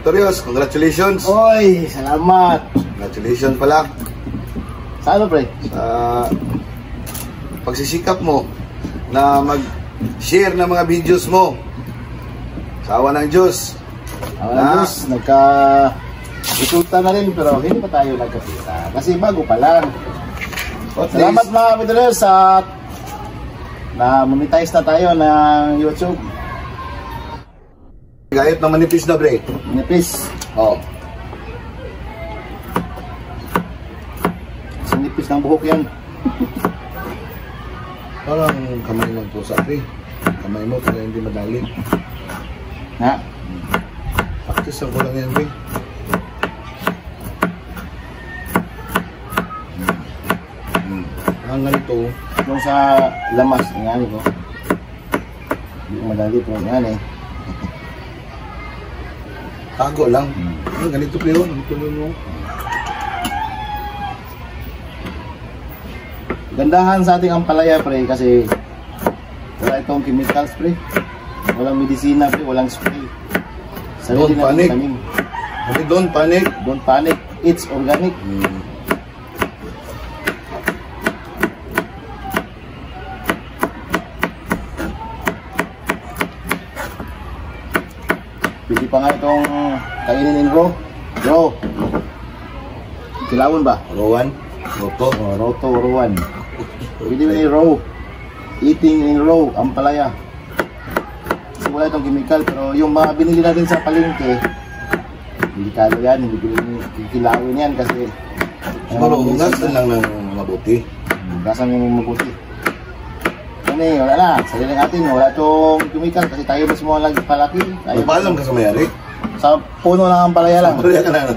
Victorious, congratulations. Oy, salamat. Congratulations pala. Sa ano, pre? Sa pagsisikap mo na mag-share ng mga videos mo. Sa awa ng Diyos. Awa ng Diyos, resulta na rin pero hindi pa tayo nagkapita. Kasi bago pa lang. Salamat mga Victorious sa na-monetize na tayo ng YouTube. Gayet na manipis na, bre. Manipis. Oo. Sinipis ng buhok yan. Parang kamay ng pusa, bre. Kamay mo, kaya hindi madali. Ha? Practice ang kulang yan, bre. Ang ganito. Kung sa lamas, nga ko. Hindi ko madali pero nga eh. Tago lang. Ganito pa yun. Ganito mo. Gandahan sa ating ampalaya, pre, kasi wala itong chemicals, pre. Walang medisina, pre. Walang spray. Don't panic. Don't panic. Don't panic. It's organic. Pwede pa nga itong kainin in raw. Raw. Kilawon ba? Rowan. Roto. Oh, roto, rowan. Pwede ba yung raw? Eating in raw, ampalaya. Kasi wala itong chemical, pero yung mga binili natin sa palengke, hindi kalo yan, hindi kilawin yan kasi siguro hugasan lang ng mabuti. Hugasan ng mabuti. Ano eh, wala na. Sarili natin, wala itong chemical kasi tayo mismo ang palaki. Magpaalam ka sa mayari? Sa puno lang ang palaya lang. Palaya ka na.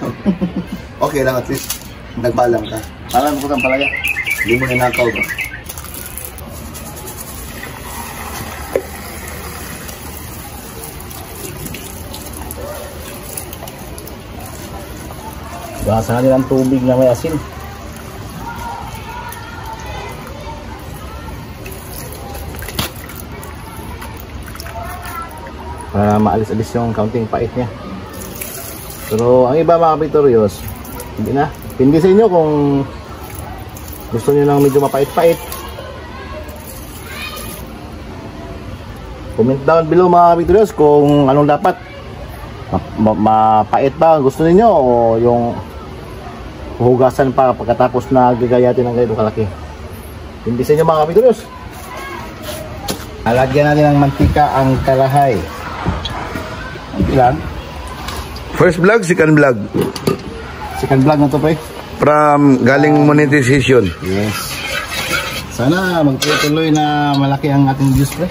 Okay lang, at least nagpaalam ka. Alam ko ang palaya. Hindi mo ninakaw ka. Basa natin ang tubig na may asin. Para maalis-alis yung counting pait niya. Pero ang iba mga Victorious, hindi na. Hindi sa inyo kung gusto niyo ng medyo mapait-pait. Comment down below mga Victorious kung anong dapat. Mapait ba gusto niyo o yung hugasan pa pagkatapos na gagayatin ng ganito kalaki. Hindi sa inyo mga Victorious. Alagyan natin ng mantika ang kalahay. Ilan? First vlog, second vlog. Second vlog na to, pre. From galing monetization. Yes. Sana magtuloy na malaki ang ating views, pre.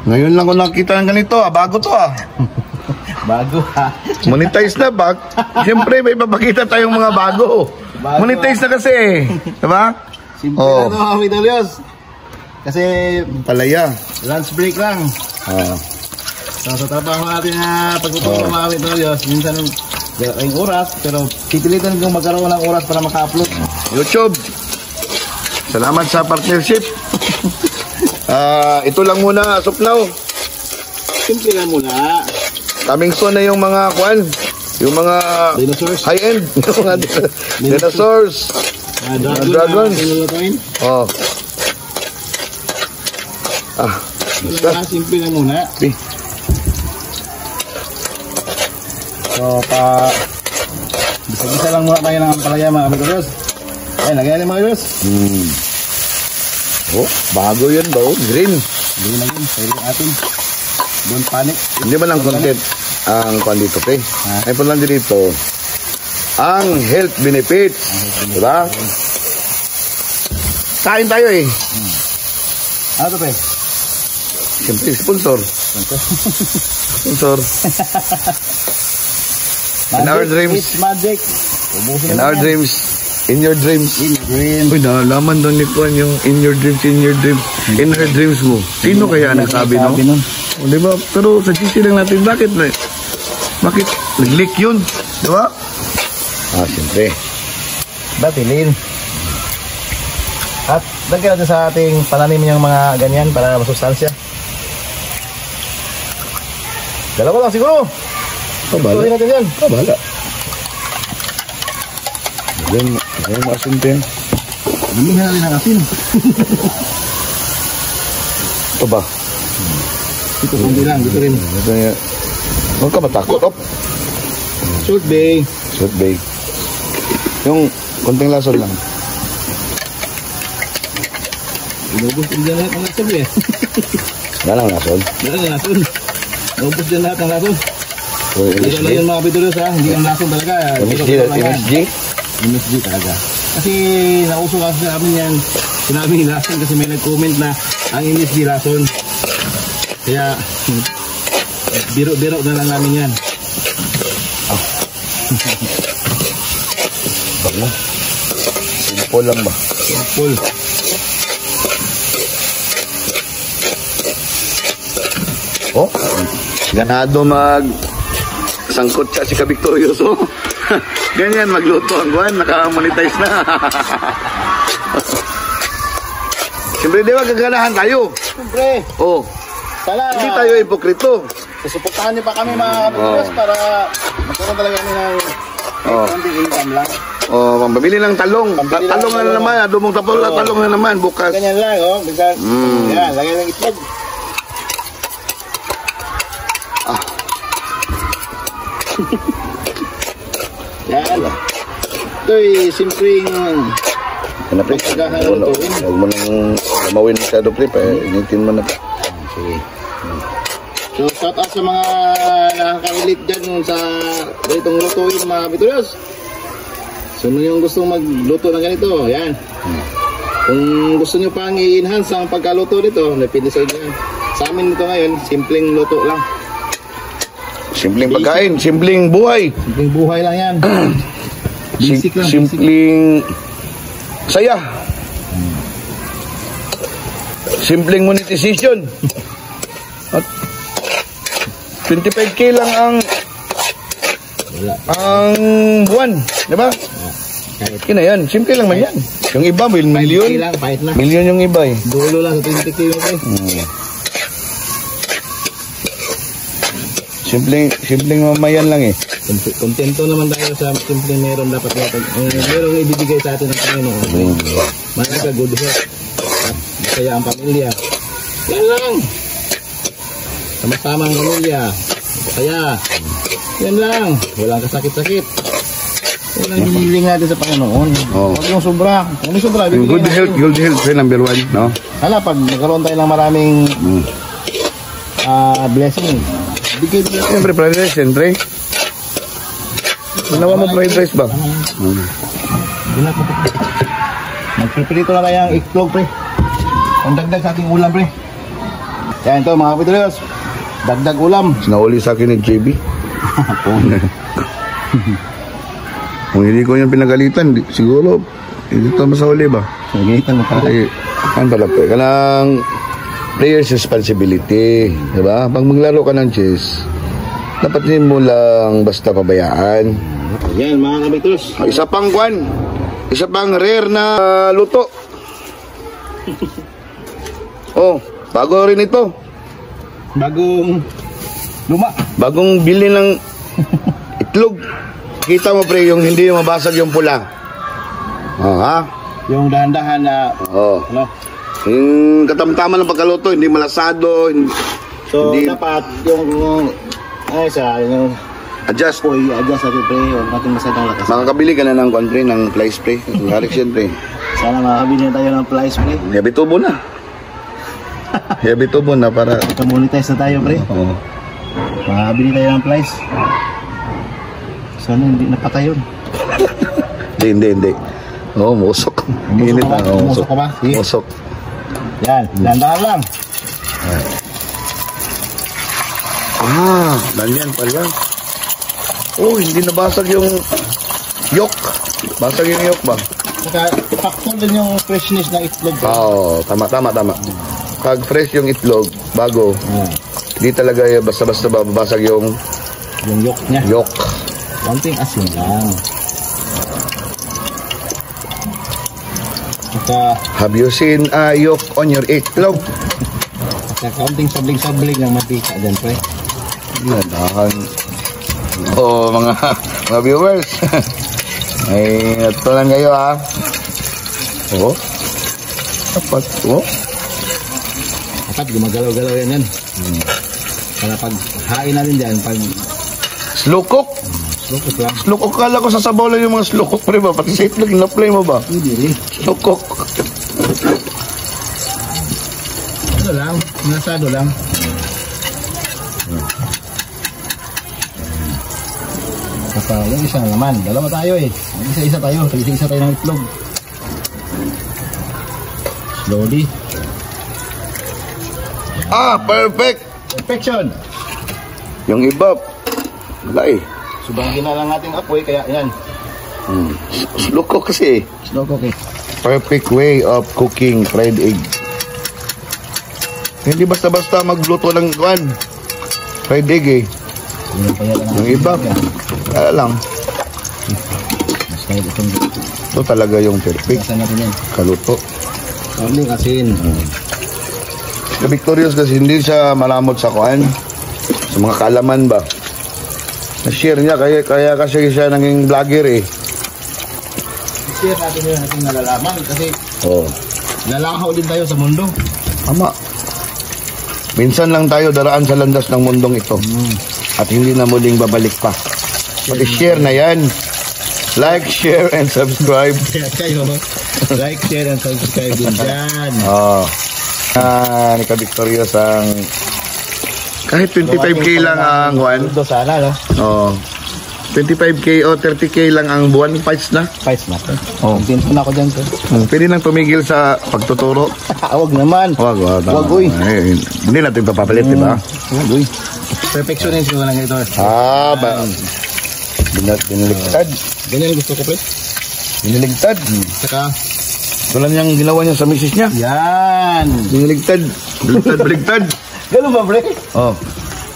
Ngayon lang ko nakita ng ganito, bago to Bago ha. Monetize na ba? Siyempre may papakita tayong mga bago. Monetize na kasi, diba? Simple na to mga Victorious. Kasi palaya. lunch break lang. So sa trabaho natin na pagtutulong mga Victorious, minsan yung oras, pero pipilitan kong magkaroon ng oras para maka-upload. YouTube, salamat sa partnership. Ito lang muna, Supnaw. Simple lang muna. Coming soon na yung mga kwan, yung mga dinosaurs. High-end, yung mga dinosaurs. Dragons. Simple lang muna. So, bisa-bisa lang muna tayo ng ampalaya mga Victorious. Ayan, lagyan natin mga Victorious. Bago yun ba? Green. Green na yun. Pwede natin. Don't panic. Hindi ba lang content ang kwan dito, pre? Ay po lang dito. Ang health benefits. Diba? Kain tayo eh. Ano to, pre? Siyempre, sponsor. Sponsor. In our dreams. It's magic. In our dreams. In your dreams. Uy, nalaman doon ni Kwan yung in your dreams, in your dreams. In her dreams mo. Sino kaya nagsabi, no? O, diba? Pero sa GC lang natin, bakit nag-leak yun? Diba? Siyempre. Batilin. At lagyan natin sa ating pananim yung mga ganyan para masustansya. Dalawa lang siguro. Kabala. Tuloy natin yan. Kabala. Yan maasin pa yan. Damihan natin ang asin. Ito ba? Ito kundi lang, dito rin. Ito yan. Huwag ka matakot, op. Salt Bay. Salt Bay. Yung konting lason lang. Inubos din dyan lahat ng lason eh. Wala lang lason. Wala ng lason. Inubos dyan lahat ng lason. So, Kaya lang yung mga bidulos ha, hindi ang lason talaga. MSG? MSG talaga. Kasi nauso kasi sa amin yan, sinabi lason kasi may nag-comment na ang MSG lason. Kaya, biro-biro na lang namin yan. Baka. Simple lang ba? Full. Oh, ganado sangkot siya si Ka-Victorioso. Ganyan, magluto ang buwan, naka-monetize na. Siyempre, di ba gaganahan tayo? Siyempre, Oh, sana hindi tayo hipokrito. susuportahan niyo pa kami mga kapitbahay para magkaroon talaga kami ng konting income lang. Oh, pambili ng talong. Pambili Talong ng na naman, dumong tapos talong na naman bukas. Ganyan lang, oh. Bigla, yan, lagay ng itlog. Yan. Ito'y simpleng Ano, pre? Huwag mo nang lamawin masyado, pre. Initin mo na. sige. So, shout out sa mga nakaka-relate dyan sa ganitong lutuin mga Bitulos. So, yung gusto magluto ng ganito, yan. Kung gusto nyo pang i-enhance ang pagkaluto nito, napili sa inyo yan. Sa amin nito ngayon, simpleng luto lang. Simpleng pagkain, simpleng buhay. Simpleng buhay lang yan. Basic lang, Simpleng saya. Simpleng monetization. At 25k lang ang buwan, di ba? Kahit Kina yan, simple lang man yan. Yung iba, milyon. lang, kahit na. Milyon yung iba eh. Dulo lang sa 20 kilo eh. Simpleng mamayan lang eh. Kontento naman tayo sa simpleng meron dapat natin. Merong ibibigay sa atin ng Panginoon. Malaga, good health. At masaya ang pamilya. Yan lang. Sama-sama ang pamilya. Masaya. Yan lang. Walang kasakit-sakit. Yan ang hinihiling natin sa Panginoon. Huwag yung sobra. Kung may sobra, Yung bibigyan good health ay number 1, no? Hala, pag nagkaroon tayo ng maraming blessing, bigay din natin. Siyempre, fried rice, siyempre. Ginawa mo fried rice ba? Magpiprito na tayo ng itlog, pre. Ang dagdag sa ating ulam, pre. Yan ito, mga kapitulos. Dagdag ulam. Sinahuli sa akin ni JB. Kung hindi ko yung pinagalitan, siguro, hindi ito masahuli ba? Naginitan mo pala. Kasi, ano pala po, kanang player's responsibility, di ba? Pag maglaro ka ng chess, dapat din mo lang basta pabayaan. Yan, mga kapitulos. Isa pang kwan, isa pang rare na luto. Oh, bago rin ito. Bagong luma. Bagong bili ng itlog. Kita mo pre, yung hindi mabasag yung pula. Oh, ha? Yung dahan-dahan na, Oh. ano. Yung katamtaman ng pagkaluto, hindi malasado, So, hindi dapat yung yung adjust. i-adjust natin, pre. Huwag natin masyadong lakas. Makakabili ka na ng kwan pre, ng fly spray. Ng Harrison pre. Sana makakabili na tayo ng flies, pre. Heavy tubo na. Heavy tubo na para... Monetize na tayo, pre. Oh. Makakabili tayo ng flies. Sana hindi napatay yun. Hindi. Oo, musok. Init na. Musok ka ba? Sige. Musok. Yan, landahan lang. Ganyan pala. Oh, hindi nabasag yung yolk. Basag yung yolk ba? Saka, factor din yung freshness ng itlog. Oo, tama. Pag fresh yung itlog, bago, hindi talaga basta-basta babasag yung Yung yolk niya. yolk. Konting asin lang. Saka, Have you seen a yolk on your itlog? konting sabling-sabling ng mantika dyan, pre. Dahan. Oh, mga viewers. Ay, ito lang kayo ha. Oh. Dapat. Oh. Dapat gumagalaw-galaw yan. Para pag hain natin dyan, pag... Slow cook. Slow cook lang. Slow cook. Kala ko sasabaw lang yung mga slow cook. Pre ba? Pati sa itlog, na-play mo ba? Hindi rin. Slow cook. Ano lang. Nasado lang. Basta yung isa na naman. Dalawa tayo eh. Isa-isa tayo. Isa-isa tayo ng itlog. Slowly. Ah, perfect. Perfection. Yung iba, wala eh. Subangin na lang natin apoy, kaya yan. Slow cook kasi. Slow cook eh. Perfect way of cooking fried egg. Hindi basta-basta magluto ng kwan. Fried egg eh. Yung iba, wala lang. Ito talaga yung perfect. Kaluto. Only asin. Sa Victorious kasi hindi siya malamot sa kwan. Sa mga kaalaman ba. Na-share niya, kaya kasi siya naging vlogger eh. Share natin yung ating nalalaman kasi lalahaw din tayo sa mundo. Tama. Minsan lang tayo daraan sa landas ng mundong ito. At hindi na muling babalik pa. Pag-share na yan. Like, share, and subscribe. Kayo, like, share, and subscribe din dyan. Ni Ka-Victorious ang kahit 25k lang ang buwan. Sana, no? 25k o 30k lang ang buwan. Fights na. Fights na. Tinto na ako dyan, sir. Pwede nang tumigil sa pagtuturo. Huwag naman. Huwag, uy. Hindi natin ito papalit, di ba? Huwag, uy. Perfectionist ko lang ito. Biniligtad. Ganyan gusto ko, pre. Biniligtad. Saka, ito lang yung ginawa niya sa misis niya. yan. Biniligtad. Baliktad. Ganun ba, pre?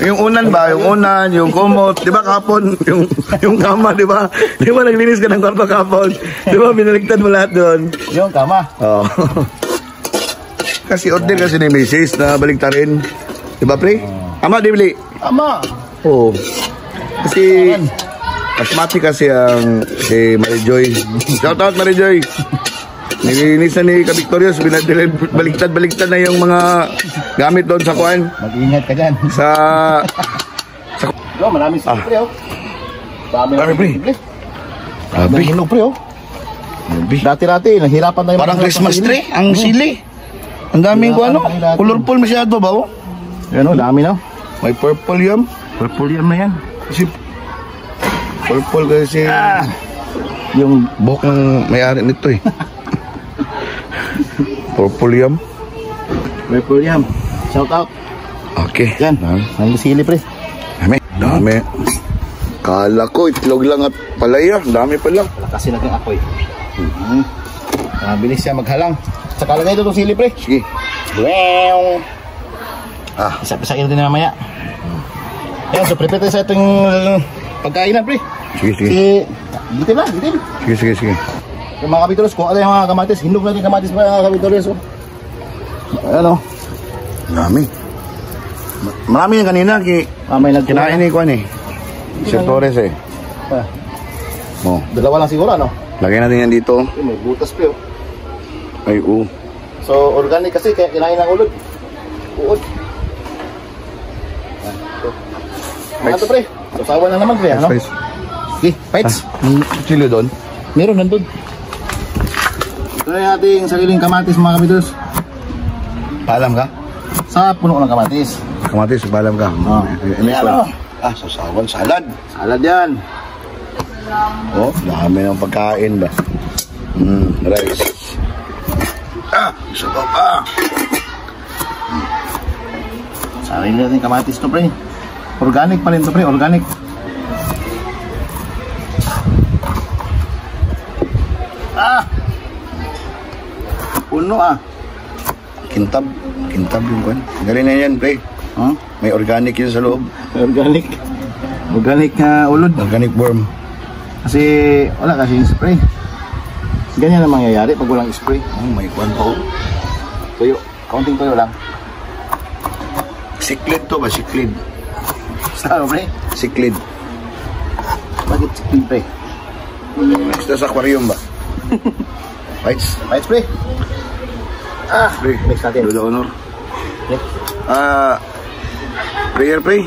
Yung unan ba? Yung unan, yung kumot. Di ba kapon? Yung kama, di ba? Di ba naglinis ka ng kwarto kapon? Di ba biniligtad mo lahat doon? Yung kama. Kasi order kasi ni misis na baliktarin. Di ba, pre? Ama, di bili? Ama. Kasi asmati kasi ang si Marijoy. Shout out Marijoy. Nilinisan ni Ka-Victorious, baliktad na yung mga gamit doon sa kuan. Mag-ingat ka dyan. Maraming sili, pre, Marami, pre. Grabe. Hinog, pre, Dati-dati, nahirapan tayo. Parang Christmas tree, ang sili. Ang daming ko ano, colorful masyado ba, Yan, dami na. May purple yam. Purple yam na yan. Kasi purple kasi yung buhok ng may-ari nito eh. Purple yam. Purple yam. Shout out. Okay. Yan. Ang sili, pre. Dami. Kala ko itlog lang at palaya. Dami pa lang. Kasi naging apoy. Bilis siya maghalang. Saka lagay ito itong sili, pre. Sige. Isa-isa din na mamaya. Yan, so prepare tayo sa itong pagkainan, pre. Sige. Bitin na, bitin. Sige. Yung mga Ka-Victorious, kung ano yung mga kamatis, hinog natin kamatis pa yung Ka-Victorious. Ayan, Dami. Marami yan kanina. Kinain ni Kwan eh. Sir Torres eh. Dalawa lang siguro, ano? Lagay natin yan dito. May butas, pre. Ay, So, organic kasi, kaya kinain ng ulod. Uod. Ano to, pre? Sasawa na naman, pre, ano? Okay, fights. Chilo doon? Meron nandun. Ito na yung ating sariling kamatis, mga Ka-Victorious. Paalam ka? Sa puno ng kamatis. Kamatis, paalam ka. Sasawan, salad. Salad yan. Dami ng pagkain ba? Rice. Sabaw pa. Sarili natin kamatis to, pre. Organic pa rin to, pre. Organic. Puno Kintab yung kwan. Galing na yan, pre. May organic yun sa loob. Organic. Organic na ulod. Organic worm. Kasi wala kasi yung spray. Ganyan ang mangyayari pag walang spray. May kwan pa. Tuyo. Kaunting tuyo lang. Siklid to ba? Siklid. Saan, pre? Siklid. Bakit chicken, pre? Next sa aquarium ba? Lights. Lights, pre. Pre. Next natin. Lolo Honor. Okay. Prayer, pray.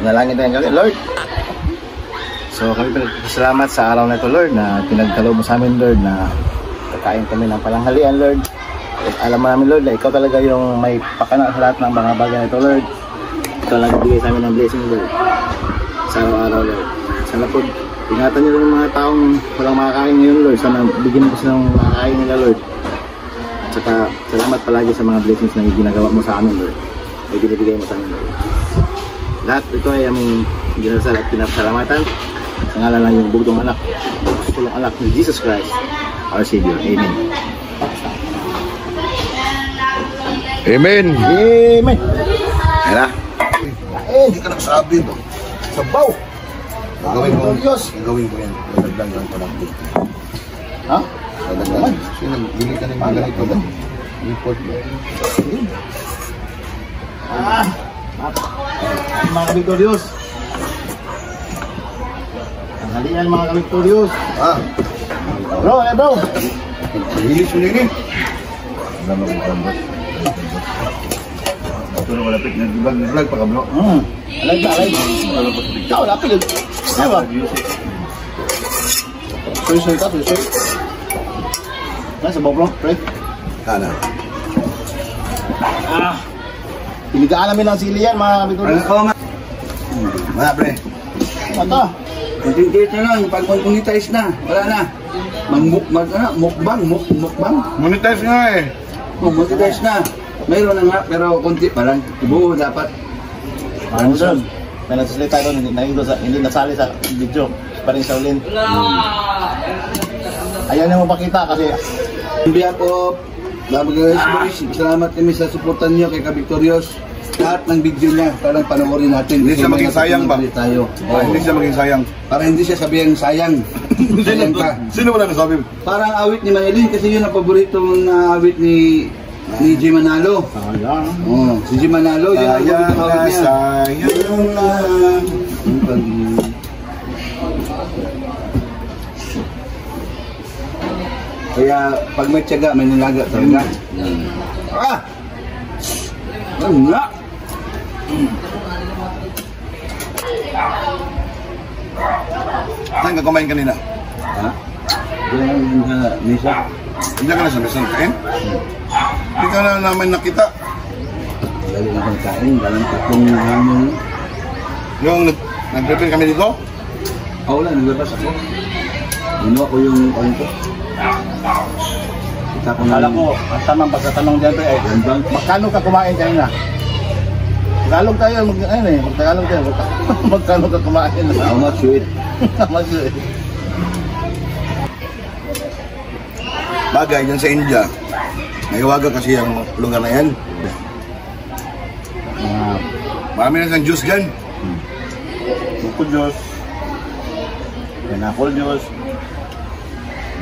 Nalangin tayo kami, Lord. So kami salamat sa araw na ito, Lord, na pinagdalo mo sa amin, Lord, na kakain kami ng palanghalian, Lord. At alam mo namin, Lord, na ikaw talaga yung may pakana sa lahat ng mga bagay na ito, Lord. Ikaw lang bigay sa amin ng blessing, Lord. Sa araw-araw, Lord. Sana po, ingatan niyo rin ng mga taong walang makakain ngayon, Lord. Sana bigyan mo silang makakain nila, Lord. At saka, salamat palagi sa mga blessings na ginagawa mo sa amin, Lord. Ay binibigay mo sa amin, Lord. Lahat ito ay aming ginasal at pinasalamatan sa ngalan ng yung bugtong anak, sulong anak ni Jesus Christ, our Savior. Amen. Amen. Amen. Ayan na. Hindi ka nagsabi ito. Sabaw. Gagawin ko. Diyos. Gagawin ko yan. Dadagdag lang ko lang. Ha? Dadagdag. Kasi nagbili ka ng mga ganito ba? Report ba? Mga kabiktoryos. Ang halian mga kabiktoryos. Bro, bro. Hilis mo nini. Alam mo kung kambot. Ito na malapit na vlog pa ka bro. Alag na, alag. Ikaw, lapit yun. Diba? Soy-soy ka, soy-soy. Nasa bawang bro, pre. Kana. Pinigaan namin ng sili yan, mga kabiktoryos. Oo nga. Mga pre. Mata. Content na lang, pag monetize na, wala na. Mukbang. Monetize nga eh. Kung monetize na, mayroon na nga, pero konti pa lang. Buo dapat. Ano doon? May nagsasalita doon, hindi nasali sa video. Pa rin sa ulin. Ayaw niya mo pakita kasi On behalf of Boys, salamat kami sa suportan niyo kay Kabiktoryos. Lahat ng video niya, parang panoorin natin. Hindi siya maging sayang ba? Tayo. Hindi siya maging sayang. Para hindi siya sabihin sayang. Sayang ka. Sino wala nasabi? Parang awit ni Manilin kasi yun ang paboritong awit ni G Manalo. sayang. Oh, si G Manalo, yun ang paboritong awit niya. Sayang lang. Kaya pag may tiyaga, may nilaga talaga. Wala. Saan ka kumain kanina? Ha? Yan ang Nisa. Hindi ka na sa mesang kain? Hindi ka na namin nakita. Dali na kang kain, dalang tatlong hamon. Yung nag-prepare kami dito? Wala, naglabas ako. Ginawa ko yung kain ko. Kita ko na Kala ko, ang tamang pagkatanong dyan pre, magkano ka kumain kanina? Tagalog tayo, magtagalog tayo. Magkano ka kumain? How much you eat? Bagay dyan sa India. Naiwaga kasi ang lugar na yan. Marami na siyang juice dyan. Buko juice, pineapple juice,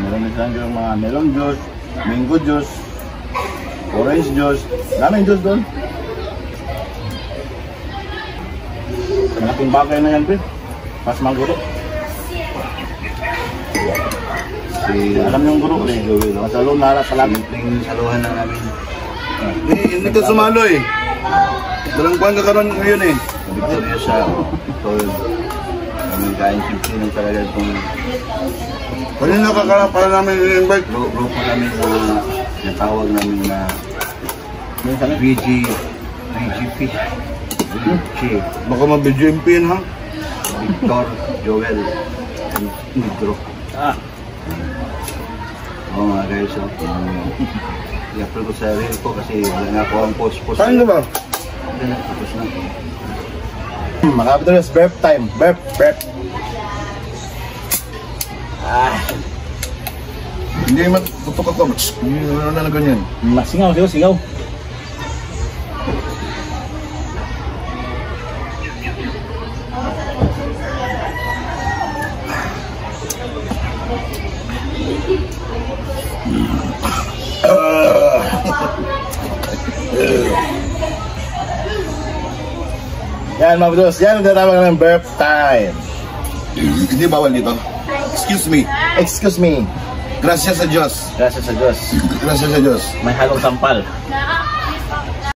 meron din yung mga melon juice, mango juice, orange juice, daming juice doon. Malaking bagay na yan, pre. Pas mga guro. Alam yung guro, pre. Masalo nara sa langit. Yung saluhan lang namin. Hindi ka sumalo eh. Dalang buwan ka karoon ngayon eh. Victoria sa tol. Kami kain simple lang talaga itong Kanina para namin i-invite. grupo kami na natawag namin na VGP. Baka ma-BGMP yun ha? Victor, Joel, and Pedro. Oo mga guys, i-upload ko sa reel ko kasi wala na ako ang post. Saan ka ba? Wala na, tapos na. Mga kapitolyo, burp time. Burp. Hindi matutok ako. Hindi na ganyan. Singaw. Yan mga boss, yan ang tinatawag ng burp time. Hindi bawal dito. Excuse me. Excuse me. Gracias sa Diyos. Gracias sa Diyos. Gracias sa Diyos. May halong sampal.